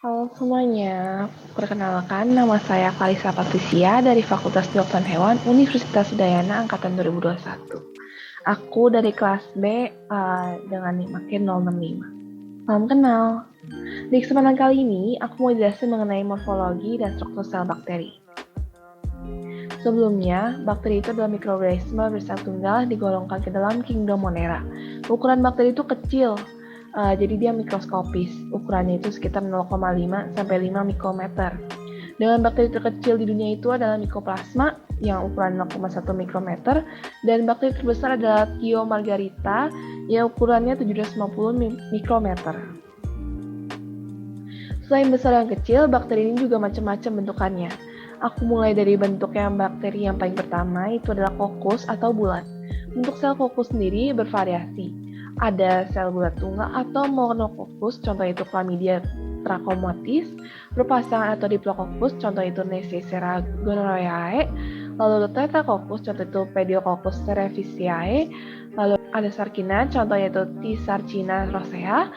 Halo semuanya, perkenalkan nama saya Kalisa Patricia dari Fakultas Kedokteran Hewan Universitas Udayana Angkatan 2021. Aku dari kelas B dengan NIM K065. Salam kenal. Di kesempatan kali ini, aku mau jelasin mengenai morfologi dan struktur sel bakteri. Sebelumnya, bakteri itu adalah mikroorganisme bersel tunggal digolongkan ke dalam kingdom Monera. Ukuran bakteri itu kecil, jadi dia mikroskopis. Ukurannya itu sekitar 0,5 sampai 5 mikrometer. Dengan bakteri terkecil di dunia itu adalah Mycoplasma yang ukuran 0,1 mikrometer dan bakteri terbesar adalah Thio margarita yang ukurannya 750 mikrometer. Selain besar dan kecil, bakteri ini juga macam-macam bentukannya. Aku mulai dari bentuk yang bakteri yang paling pertama itu adalah kokus atau bulat. Bentuk sel kokus sendiri bervariasi. Ada sel bulat tunggal atau monokokus, contoh itu Chlamydia trachomatis, berpasangan atau diplococcus, contoh itu Neisseria gonorrhoeae, lalu tetracoccus, contoh itu Pediococcus cerevisiae, lalu ada sarkina, contohnya itu T. sarcina rosea,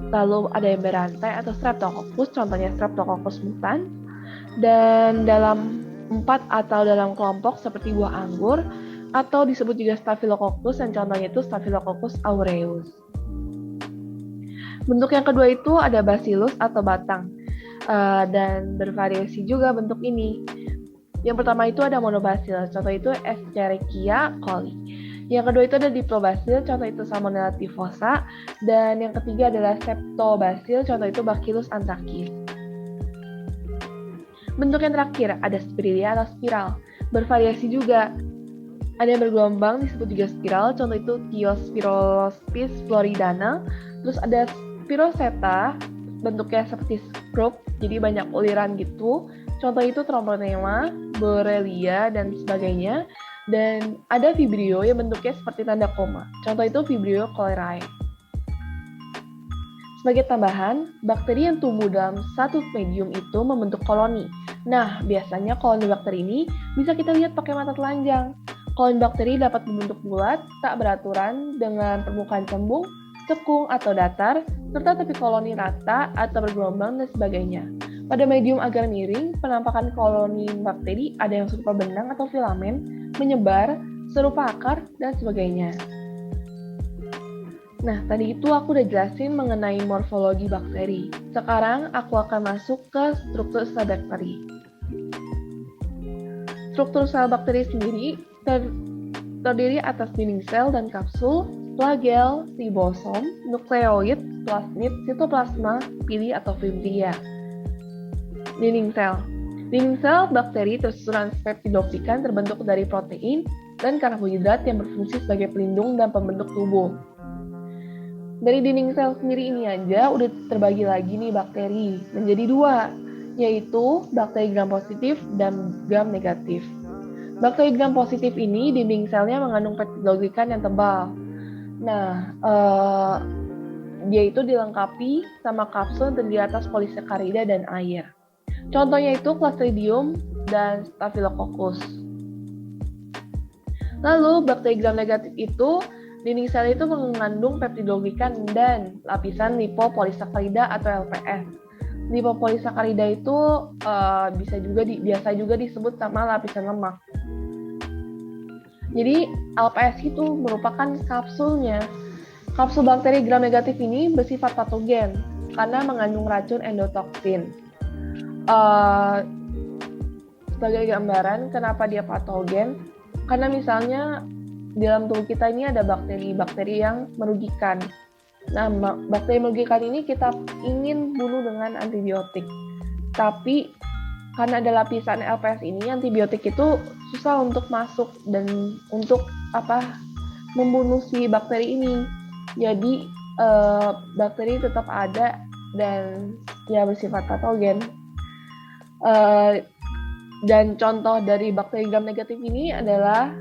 lalu ada yang berantai atau Streptococcus, contohnya Streptococcus mutans, dan dalam 4 atau dalam kelompok seperti buah anggur, atau disebut juga Staphylococcus, dan contohnya itu Staphylococcus aureus. Bentuk yang kedua itu ada bacillus atau batang, dan bervariasi juga bentuk ini. Yang pertama itu ada monobacillus, contoh itu Escherichia coli. Yang kedua itu ada diplobacillus, contoh itu Salmonella typhosa, dan yang ketiga adalah septobacillus, contoh itu Bacillus anthracis. Bentuk yang terakhir ada spirilia atau spiral, bervariasi juga. Ada yang bergelombang disebut juga spiral, contoh itu Thiospiralospis floridana. Terus ada Spiroseta, bentuknya seperti skrup, jadi banyak uliran gitu. Contoh itu Troponema, Borrelia, dan sebagainya. Dan ada Vibrio yang bentuknya seperti tanda koma. Contoh itu Vibrio cholerae. Sebagai tambahan, bakteri yang tumbuh dalam satu medium itu membentuk koloni. Nah, biasanya koloni bakteri ini bisa kita lihat pakai mata telanjang. Koloni bakteri dapat membentuk bulat, tak beraturan, dengan permukaan cembung, cekung atau datar, serta tepi koloni rata atau bergelombang dan sebagainya. Pada medium agar miring, penampakan koloni bakteri ada yang serupa benang atau filamen, menyebar, serupa akar, dan sebagainya. Nah, tadi itu aku udah jelasin mengenai morfologi bakteri. Sekarang aku akan masuk ke struktur sel bakteri. Struktur sel bakteri sendiri terdiri atas dinding sel dan kapsul, flagel, ribosom, nukleoid, plasmid, sitoplasma, pili atau fibria. Dinding sel. Dinding sel bakteri tersusunan peptidoglykan terbentuk dari protein dan karbohidrat yang berfungsi sebagai pelindung dan pembentuk tubuh. Dari dinding sel sendiri ini aja udah terbagi lagi nih bakteri menjadi dua, yaitu bakteri gram positif dan gram negatif. Bakteri gram positif ini dinding selnya mengandung peptidoglykan yang tebal. Nah, dia itu dilengkapi sama kapsul yang terdiri atas polisakarida dan air. Contohnya itu Clostridium dan Staphylococcus. Lalu bakteri gram negatif itu dinding sel itu mengandung peptidoglykan dan lapisan lipopolisakarida atau LPS. Lipopolisakarida itu biasa juga disebut sama lapisan lemak. Jadi LPS itu merupakan kapsulnya. Kapsul bakteri gram negatif ini bersifat patogen karena mengandung racun endotoksin. Sebagai gambaran kenapa dia patogen, karena misalnya di dalam tubuh kita ini ada bakteri-bakteri yang merugikan. Nah, bakteri merugikan ini kita ingin bunuh dengan antibiotik. Tapi karena ada lapisan LPS ini, antibiotik itu susah untuk masuk dan untuk membunuh si bakteri ini. Jadi bakteri tetap ada dan ya bersifat patogen. Dan contoh dari bakteri gram negatif ini adalah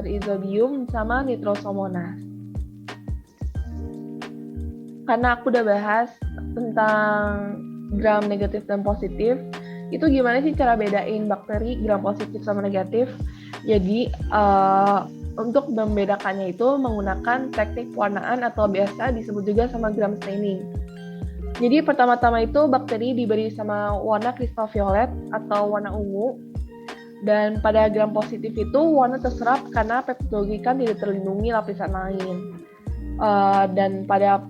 Rhizobium sama Nitrosomonas. Karena aku udah bahas tentang gram negatif dan positif, itu gimana sih cara bedain bakteri gram positif sama negatif? Jadi untuk membedakannya itu menggunakan teknik pewarnaan atau biasa disebut juga sama gram staining. Jadi pertama-tama itu bakteri diberi sama warna kristal violet atau warna ungu. Dan pada gram positif itu warna terserap karena peptidoglikan tidak terlindungi lapisan lain. Dan pada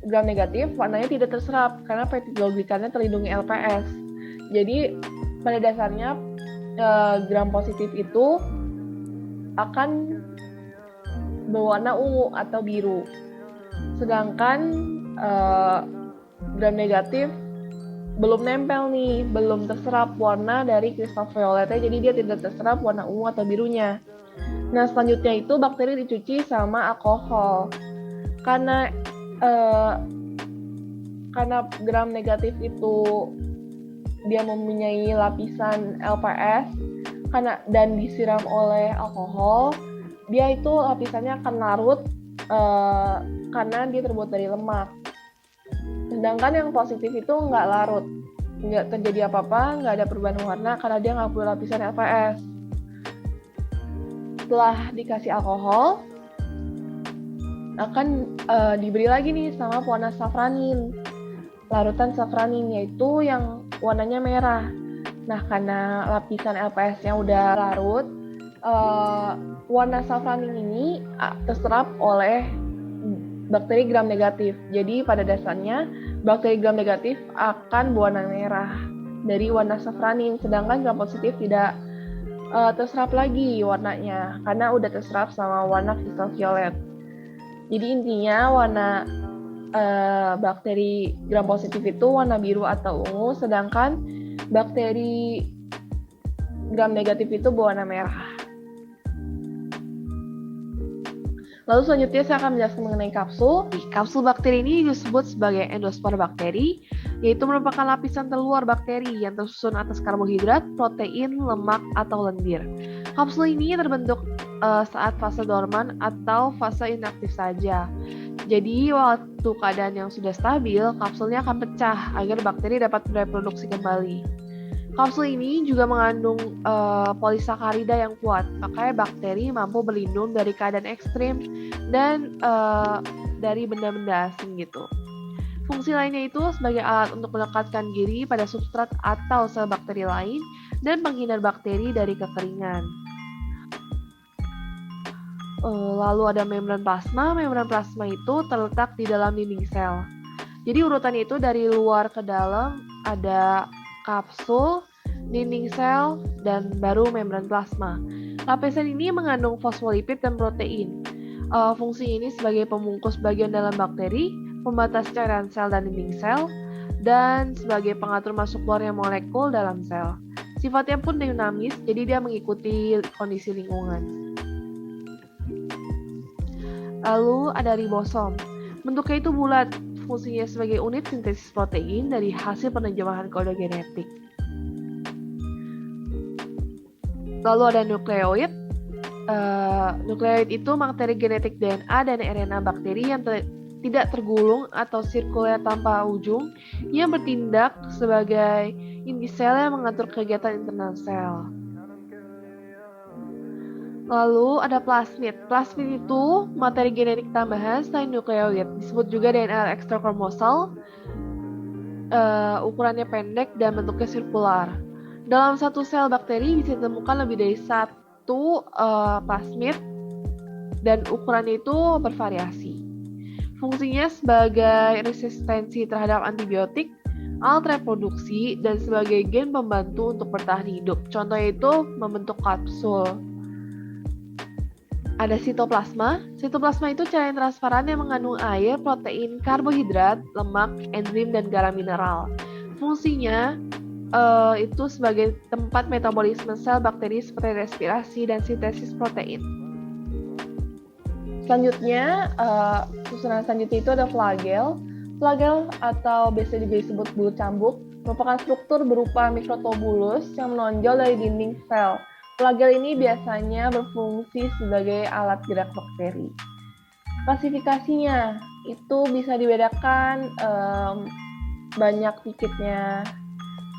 gram negatif warnanya tidak terserap karena peptidoglikannya terlindungi LPS. Jadi pada dasarnya gram positif itu akan berwarna ungu atau biru. Sedangkan gram negatif belum nempel nih, belum terserap warna dari kristal violetnya, jadi dia tidak terserap warna ungu atau birunya. Nah, selanjutnya itu bakteri dicuci sama alkohol. Karena gram negatif itu dia mempunyai lapisan LPS dan disiram oleh alkohol, dia itu lapisannya akan larut karena dia terbuat dari lemak. Sedangkan yang positif itu nggak larut, nggak terjadi apa-apa, nggak ada perubahan warna karena dia nggak punya lapisan LPS. Setelah dikasih alkohol, akan diberi lagi nih sama pewarna safranin, larutan safranin, yaitu yang warnanya merah. Nah, karena lapisan LPS-nya udah larut, warna safranin ini terserap oleh bakteri gram negatif. Jadi pada dasarnya bakteri gram negatif akan berwarna merah dari warna safranin, sedangkan gram positif tidak terserap lagi warnanya karena udah terserap sama warna kristal violet. Jadi intinya warna bakteri gram positif itu warna biru atau ungu, sedangkan bakteri gram negatif itu berwarna merah. Lalu selanjutnya saya akan menjelaskan mengenai kapsul. Kapsul bakteri ini disebut sebagai endospor bakteri, yaitu merupakan lapisan terluar bakteri yang tersusun atas karbohidrat, protein, lemak, atau lendir. Kapsul ini terbentuk saat fase dorman atau fase inaktif saja. Jadi waktu keadaan yang sudah stabil, kapsulnya akan pecah agar bakteri dapat bereproduksi kembali. Kapsul ini juga mengandung polisakarida yang kuat, makanya bakteri mampu berlindung dari keadaan ekstrim dan dari benda-benda asing gitu. Fungsi lainnya itu sebagai alat untuk melekatkan diri pada substrat atau sel bakteri lain dan menghindar bakteri dari kekeringan. Lalu ada membran plasma. Membran plasma itu terletak di dalam dinding sel. Jadi urutannya itu dari luar ke dalam ada kapsul, dinding sel, dan baru membran plasma. Lapisan ini mengandung fosfolipid dan protein. Fungsi ini sebagai pembungkus bagian dalam bakteri, pembatas cairan sel dan dinding sel, dan sebagai pengatur masuk keluarnya molekul dalam sel. Sifatnya pun dinamis, jadi dia mengikuti kondisi lingkungan. Lalu ada ribosom. Bentuknya itu bulat, fungsinya sebagai unit sintesis protein dari hasil penerjemahan kode genetik. Lalu ada nukleoid. Nukleoid itu materi genetik DNA dan RNA bakteri yang tidak tergulung atau sirkuler tanpa ujung yang bertindak sebagai inti sel yang mengatur kegiatan internal sel. Lalu ada plasmid. Plasmid itu materi genetik tambahan selain nukleoid, disebut juga DNA ekstrakromosal. Ukurannya pendek dan bentuknya sirkular. Dalam satu sel bakteri bisa ditemukan lebih dari satu plasmid dan ukurannya itu bervariasi. Fungsinya sebagai resistensi terhadap antibiotik, alat reproduksi, dan sebagai gen pembantu untuk bertahan hidup. Contohnya itu membentuk kapsul. Ada sitoplasma. Sitoplasma itu cairan transparan yang mengandung air, protein, karbohidrat, lemak, enzim, dan garam mineral. Fungsinya itu sebagai tempat metabolisme sel bakteri seperti respirasi dan sintesis protein. Selanjutnya, susunan selanjutnya itu ada flagel. Flagel atau biasa disebut bulu cambuk merupakan struktur berupa mikrotubulus yang menonjol dari dinding sel. Flagel ini biasanya berfungsi sebagai alat gerak bakteri. Klasifikasinya itu bisa dibedakan banyak dikitnya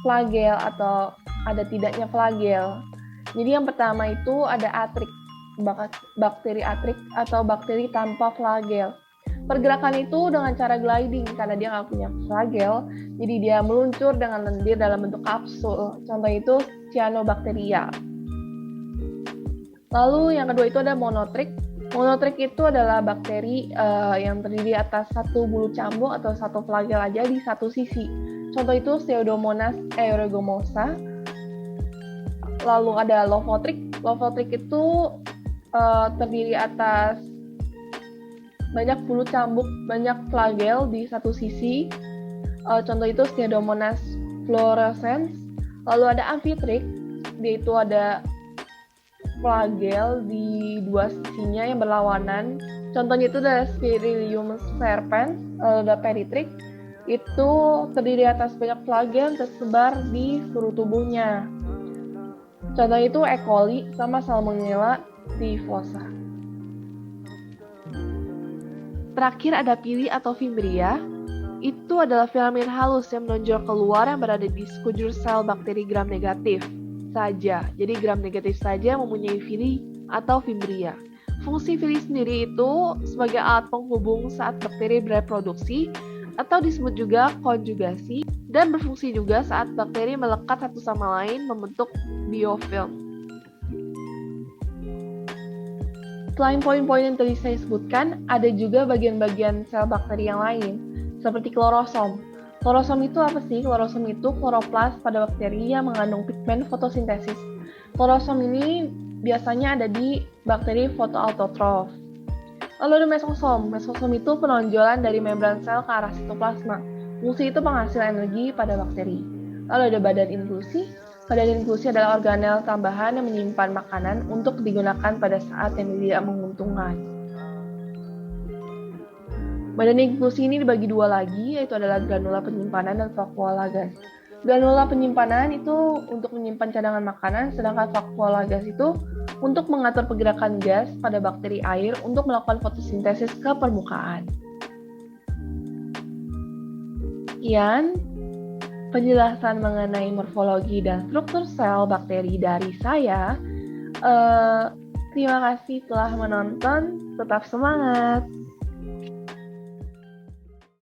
flagel atau ada tidaknya flagel. Jadi yang pertama itu ada atrik, bakteri atrik atau bakteri tanpa flagel. Pergerakan itu dengan cara gliding karena dia nggak punya flagel, jadi dia meluncur dengan lendir dalam bentuk kapsul. Contoh itu cyanobacteria. Lalu yang kedua itu ada monotrik. Monotrik itu adalah bakteri yang terdiri atas satu bulu cambuk atau satu flagel aja di satu sisi. Contoh itu Pseudomonas aerogomosa. Lalu ada Lophotrix. Lophotrix itu terdiri atas banyak bulu cambuk, banyak flagel di satu sisi. Contoh itu Pseudomonas fluorescens. Lalu ada Amphitrix, dia itu ada flagel di dua sisinya yang berlawanan. Contohnya itu ada Spirillum serpens. Lalu ada Peritrix, itu terdiri atas banyak flagel tersebar di seluruh tubuhnya. Contohnya itu E. coli sama Salmonella typhosa. Terakhir ada pili atau Fimbria. Itu adalah filamen halus yang menonjol keluar yang berada di sekujur sel bakteri gram negatif saja. Jadi gram negatif saja mempunyai pili atau Fimbria. Fungsi pili sendiri itu sebagai alat penghubung saat bakteri bereproduksi atau disebut juga konjugasi, dan berfungsi juga saat bakteri melekat satu sama lain membentuk biofilm. Selain poin-poin yang tadi saya sebutkan, ada juga bagian-bagian sel bakteri yang lain, seperti klorosom. Klorosom itu apa sih? Klorosom itu kloroplas pada bakteri yang mengandung pigmen fotosintesis. Klorosom ini biasanya ada di bakteri fotoautotrof. Lalu ada mesosom. Mesosom itu penonjolan dari membran sel ke arah sitoplasma. Fungsi itu penghasil energi pada bakteri. Lalu ada badan inklusi. Badan inklusi adalah organel tambahan yang menyimpan makanan untuk digunakan pada saat yang tidak menguntungkan. Badan inklusi ini dibagi dua lagi, yaitu adalah granula penyimpanan dan vakuola gas. Granula penyimpanan itu untuk menyimpan cadangan makanan, sedangkan vakuola gas itu untuk mengatur pergerakan gas pada bakteri air untuk melakukan fotosintesis ke permukaan. Sekian penjelasan mengenai morfologi dan struktur sel bakteri dari saya. Terima kasih telah menonton. Tetap semangat!